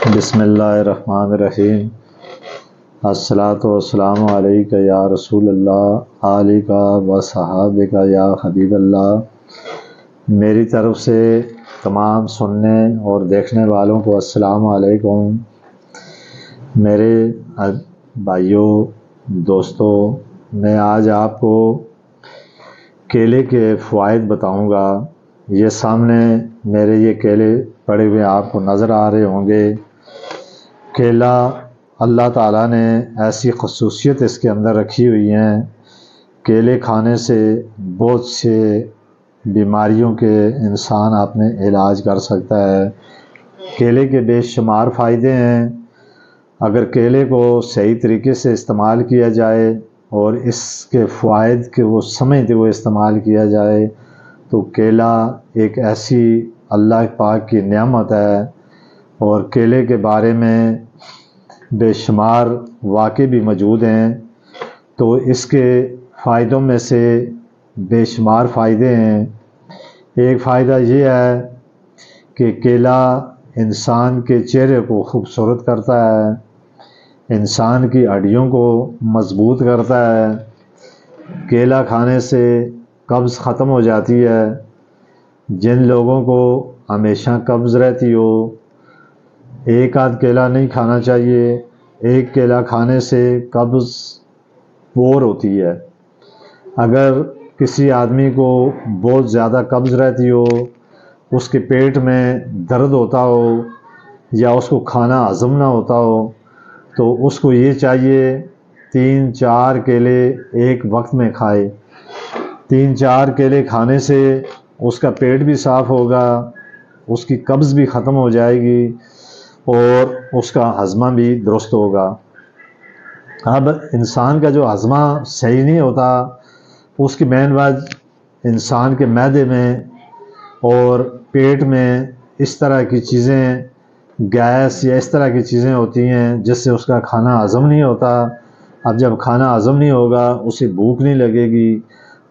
بسم اللہ الرحمن الرحیم۔ الصلاۃ والسلام علیک یا رسول اللہ آلک و صحابک یا حبیب اللہ۔ میری طرف سے تمام سننے اور دیکھنے والوں کو السلام علیکم۔ میرے بھائیوں دوستوں، میں آج آپ کو کیلے کے فوائد بتاؤں گا۔ یہ سامنے میرے یہ کیلے پڑے ہوئے آپ کو نظر آ رہے ہوں گے۔ کیلا اللہ تعالیٰ نے ایسی خصوصیت اس کے اندر رکھی ہوئی ہیں، کیلے کھانے سے بہت سے بیماریوں کے انسان اپنے علاج کر سکتا ہے۔ کیلے کے بے شمار فائدے ہیں۔ اگر کیلے کو صحیح طریقے سے استعمال کیا جائے اور اس کے فوائد کے وہ سمجھتے ہوئے استعمال کیا جائے تو کیلا ایک ایسی اللہ پاک کی نعمت ہے، اور کیلے کے بارے میں بے شمار واقعے بھی موجود ہیں۔ تو اس کے فائدوں میں سے بے شمار فائدے ہیں۔ ایک فائدہ یہ ہے کہ کیلا انسان کے چہرے کو خوبصورت کرتا ہے، انسان کی ہڈیوں کو مضبوط کرتا ہے۔ کیلا کھانے سے قبض ختم ہو جاتی ہے۔ جن لوگوں کو ہمیشہ قبض رہتی ہو، ایک آدھ کیلا نہیں کھانا چاہیے۔ ایک کیلا کھانے سے قبض دور ہوتی ہے۔ اگر کسی آدمی کو بہت زیادہ قبض رہتی ہو، اس کے پیٹ میں درد ہوتا ہو یا اس کو کھانا ہضم نہ ہوتا ہو، تو اس کو یہ چاہیے 3-4 کیلے ایک وقت میں کھائے۔ 3-4 کیلے کھانے سے اس کا پیٹ بھی صاف ہوگا، اس کی قبض بھی ختم ہو جائے گی اور اس کا ہضمہ بھی درست ہوگا۔ اب انسان کا جو ہضمہ صحیح نہیں ہوتا، اس کی مین وجہ انسان کے معدے میں اور پیٹ میں اس طرح کی چیزیں، گیس یا اس طرح کی چیزیں ہوتی ہیں جس سے اس کا کھانا ہضم نہیں ہوتا۔ اب جب کھانا ہضم نہیں ہوگا، اسے بھوک نہیں لگے گی۔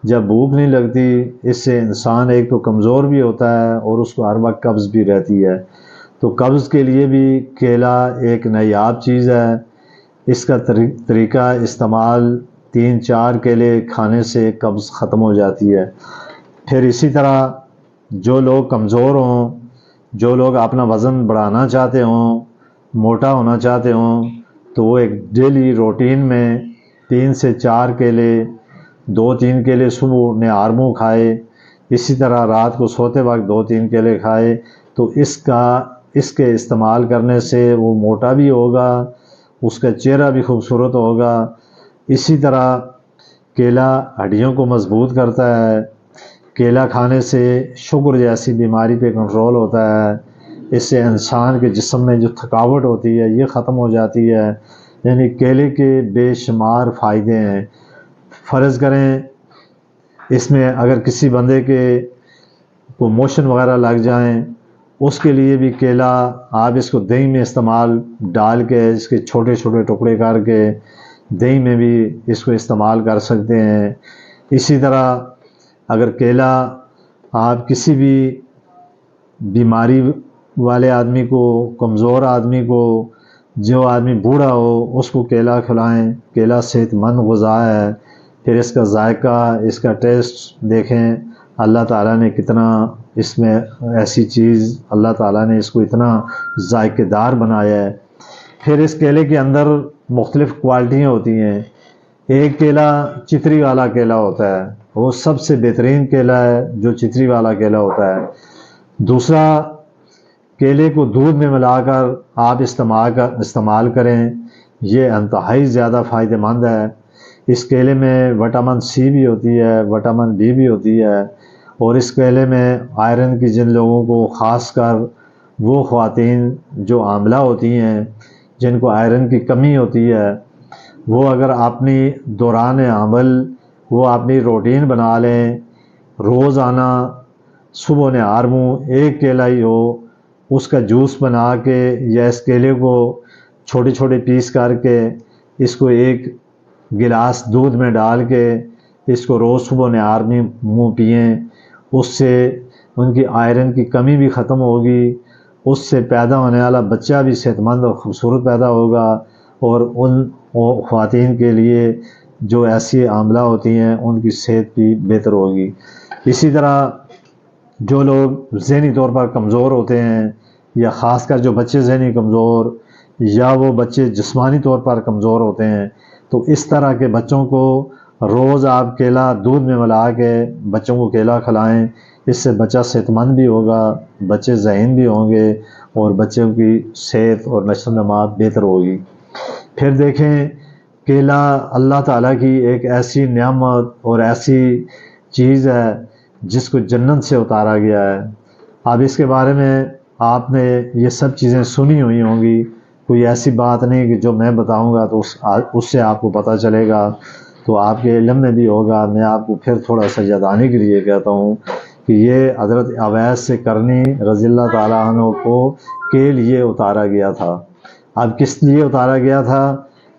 جب بھوک نہیں لگتی، اس سے انسان ایک تو کمزور بھی ہوتا ہے اور اس کو ہر وقت قبض بھی رہتی ہے۔ تو قبض کے لیے بھی کیلا ایک نایاب چیز ہے۔ اس کا طریقہ استعمال 3-4 کیلے کھانے سے قبض ختم ہو جاتی ہے۔ پھر اسی طرح جو لوگ کمزور ہوں، جو لوگ اپنا وزن بڑھانا چاہتے ہوں، موٹا ہونا چاہتے ہوں، تو وہ ایک ڈیلی روٹین میں 3 سے 4 کیلے، 2-3 کیلے صبح نہار منہ کھائے، اسی طرح رات کو سوتے وقت 2-3 کیلے کھائے، تو اس کے استعمال کرنے سے وہ موٹا بھی ہوگا، اس کا چہرہ بھی خوبصورت ہوگا۔ اسی طرح کیلا ہڈیوں کو مضبوط کرتا ہے۔ کیلا کھانے سے شوگر جیسی بیماری پہ کنٹرول ہوتا ہے۔ اس سے انسان کے جسم میں جو تھکاوٹ ہوتی ہے یہ ختم ہو جاتی ہے۔ یعنی کیلے کے بے شمار فائدے ہیں۔ فرض کریں اس میں اگر کسی بندے کے کو موشن وغیرہ لگ جائیں، اس کے لیے بھی کیلا آپ اس کو دہی میں استعمال ڈال کے، اس کے چھوٹے چھوٹے ٹکڑے کر کے دہی میں بھی اس کو استعمال کر سکتے ہیں۔ اسی طرح اگر کیلا آپ کسی بھی بیماری والے آدمی کو، کمزور آدمی کو، جو آدمی بوڑھا ہو، اس کو کیلا کھلائیں۔ کیلا صحت مند غذا ہے۔ پھر اس کا ذائقہ، اس کا ٹیسٹ دیکھیں، اللہ تعالیٰ نے کتنا اس میں ایسی چیز، اللہ تعالیٰ نے اس کو اتنا ذائقہ دار بنایا ہے۔ پھر اس کیلے کے اندر مختلف کوالٹیاں ہوتی ہیں۔ ایک کیلا چتری والا کیلا ہوتا ہے، وہ سب سے بہترین کیلا ہے جو چتری والا کیلا ہوتا ہے۔ دوسرا، کیلے کو دودھ میں ملا کر آپ استعمال کریں، یہ انتہائی زیادہ فائدہ مند ہے۔ اس کیلے میں وٹامن سی بھی ہوتی ہے، وٹامن بی بھی ہوتی ہے، اور اس کیلے میں آئرن کی جن لوگوں کو، خاص کر وہ خواتین جو حاملہ ہوتی ہیں، جن کو آئرن کی کمی ہوتی ہے، وہ اگر اپنی دوران حمل وہ اپنی روٹین بنا لیں، روزانہ صبح نہار منہ ایک کیلا ہی ہو، اس کا جوس بنا کے یا اس کیلے کو چھوٹے چھوٹے پیس کر کے اس کو ایک گلاس دودھ میں ڈال کے اس کو روز صبح نہار منہ پئیں، اس سے ان کی آئرن کی کمی بھی ختم ہوگی اس سے پیدا ہونے والا بچہ بھی صحت مند اور خوبصورت پیدا ہوگا، اور ان خواتین کے لیے جو ایسی عاملہ ہوتی ہیں ان کی صحت بھی بہتر ہوگی۔ اسی طرح جو لوگ ذہنی طور پر کمزور ہوتے ہیں، یا خاص کر جو بچے ذہنی کمزور یا وہ بچے جسمانی طور پر کمزور ہوتے ہیں، تو اس طرح کے بچوں کو روز آپ کیلا دودھ میں ملا کے بچوں کو کیلا کھلائیں۔ اس سے بچہ صحت مند بھی ہوگا، بچے ذہین بھی ہوں گے، اور بچوں کی صحت اور نشو و نما بہتر ہوگی۔ پھر دیکھیں، کیلا اللہ تعالیٰ کی ایک ایسی نعمت اور ایسی چیز ہے جس کو جنت سے اتارا گیا ہے۔ اب اس کے بارے میں آپ نے یہ سب چیزیں سنی ہوئی ہوں گی، کوئی ایسی بات نہیں کہ جو میں بتاؤں گا تو اس سے آپ کو پتہ چلے گا، تو آپ کے علم میں بھی ہوگا۔ میں آپ کو پھر تھوڑا سا یادانے کے لیے کہتا ہوں کہ یہ حضرت اویس سے کرنی رضی اللہ تعالیٰ عنہ کو کے لیے اتارا گیا تھا۔ اب کس لیے اتارا گیا تھا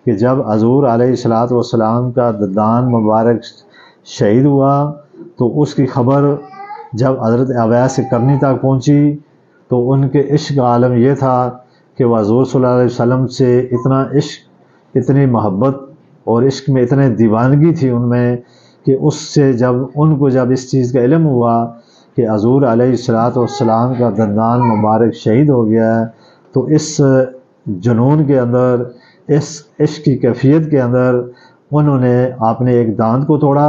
کہ جب حضور علیہ الصلوۃ والسلام کا دندان مبارک شہید ہوا تو اس کی خبر جب حضرت اویس کرنی تک پہنچی تو ان کے عشق عالم یہ تھا کہ وہ حضور صلی اللہ علیہ وسلم سے اتنا عشق، اتنی محبت اور عشق میں اتنے دیوانگی تھی ان میں کہ اس سے جب ان کو جب اس چیز کا علم ہوا کہ حضور علیہ الصلوۃ والسلام کا دندان مبارک شہید ہو گیا ہے، تو اس جنون کے اندر، اس عشق کی کیفیت کے اندر انہوں نے اپنے ایک دانت کو توڑا